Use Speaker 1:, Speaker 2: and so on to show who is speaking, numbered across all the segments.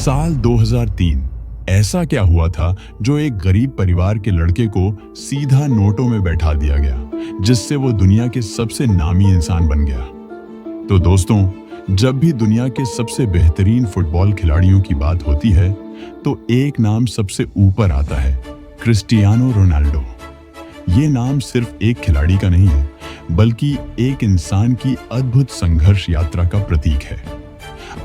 Speaker 1: साल 2003 ऐसा क्या हुआ था जो एक गरीब परिवार के लड़के को सीधा नोटों में बैठा दिया गया, जिससे वो दुनिया के सबसे नामी इंसान बन गया। तो दोस्तों, जब भी दुनिया के सबसे बेहतरीन फुटबॉल खिलाड़ियों की बात होती है तो एक नाम सबसे ऊपर आता है, क्रिस्टियानो रोनाल्डो। ये नाम सिर्फ एक खिलाड़ी का नहीं है, बल्कि एक इंसान की अद्भुत संघर्ष यात्रा का प्रतीक है।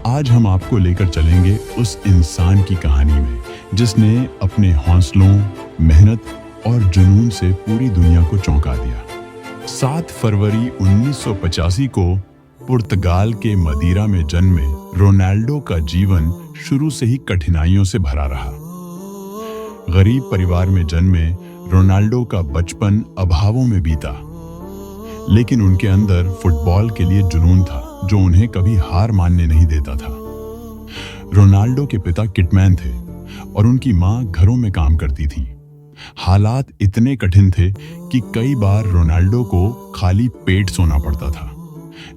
Speaker 1: आज हम आपको लेकर चलेंगे उस इंसान की कहानी में जिसने अपने हौसलों, मेहनत और जुनून से पूरी दुनिया को चौंका दिया। 7 फरवरी 1985 को पुर्तगाल के मदीरा में जन्मे रोनाल्डो का जीवन शुरू से ही कठिनाइयों से भरा रहा। गरीब परिवार में जन्मे रोनाल्डो का बचपन अभावों में बीता, लेकिन उनके अंदर फुटबॉल के लिए जुनून था जो उन्हें कभी हार मानने नहीं देता था। रोनाल्डो के पिता किटमैन थे और उनकी मां घरों में काम करती थी। हालात इतने कठिन थे कि कई बार रोनाल्डो को खाली पेट सोना पड़ता था,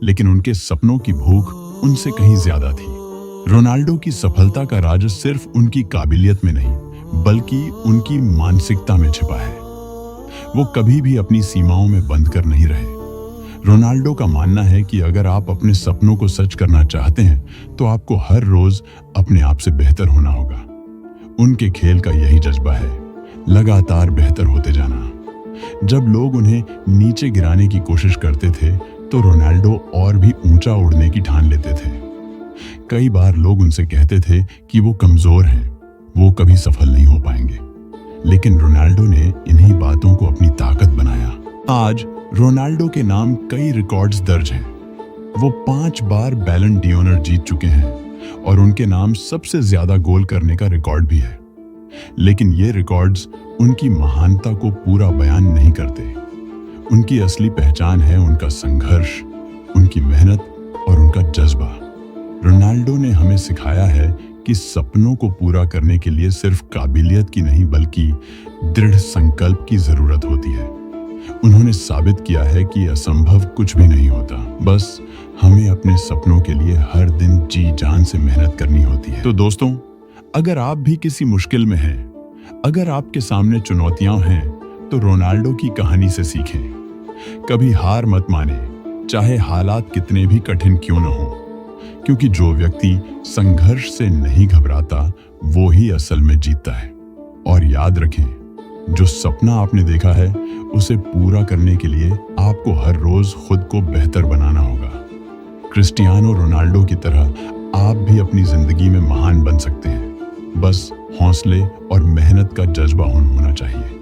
Speaker 1: लेकिन उनके सपनों की भूख उनसे कहीं ज्यादा थी। रोनाल्डो की सफलता का राज सिर्फ उनकी काबिलियत में नहीं, बल्कि उनकी मानसिकता में छिपा है। वो कभी भी अपनी सीमाओं में बंद कर नहीं रहे। रोनाल्डो का मानना है कि अगर आप अपने सपनों को सच करना चाहते हैं तो आपको हर रोज अपने आप से बेहतर होना होगा। उनके खेल का यही जज्बा है, लगातार बेहतर होते जाना। जब लोग उन्हें नीचे गिराने की कोशिश करते थे तो रोनाल्डो और भी ऊंचा उड़ने की ठान लेते थे। कई बार लोग उनसे कहते थे कि वो कमजोर हैं, वो कभी सफल नहीं हो पाएंगे, लेकिन रोनाल्डो ने इन्हीं बातों को अपनी ताकत बनाया। आज रोनाल्डो के नाम कई रिकॉर्ड्स दर्ज हैं। वो 5 बार बैलन डियोनर जीत चुके हैं और उनके नाम सबसे ज्यादा गोल करने का रिकॉर्ड भी है। लेकिन ये रिकॉर्ड्स उनकी महानता को पूरा बयान नहीं करते। उनकी असली पहचान है उनका संघर्ष, उनकी मेहनत और उनका जज्बा। रोनाल्डो ने हमें सिखाया है कि सपनों को पूरा करने के लिए सिर्फ काबिलियत की नहीं, बल्कि दृढ़ संकल्प की जरूरत होती है। उन्होंने साबित किया है कि असंभव कुछ भी नहीं होता, बस हमें अपने सपनों के लिए हर दिन जी जान से मेहनत करनी होती है। तो दोस्तों, अगर आप भी किसी मुश्किल में हैं, अगर आपके सामने चुनौतियां हैं, तो रोनाल्डो की कहानी से सीखें। कभी हार मत माने, चाहे हालात कितने भी कठिन क्यों न हो, क्योंकि जो व्यक्ति संघर्ष से नहीं घबराता वो ही असल में जीतता है। और याद रखें, जो सपना आपने देखा है उसे पूरा करने के लिए आपको हर रोज खुद को बेहतर बनाना होगा। क्रिस्टियानो रोनाल्डो की तरह आप भी अपनी जिंदगी में महान बन सकते हैं। बस हौसले और मेहनत का जज्बा होना चाहिए।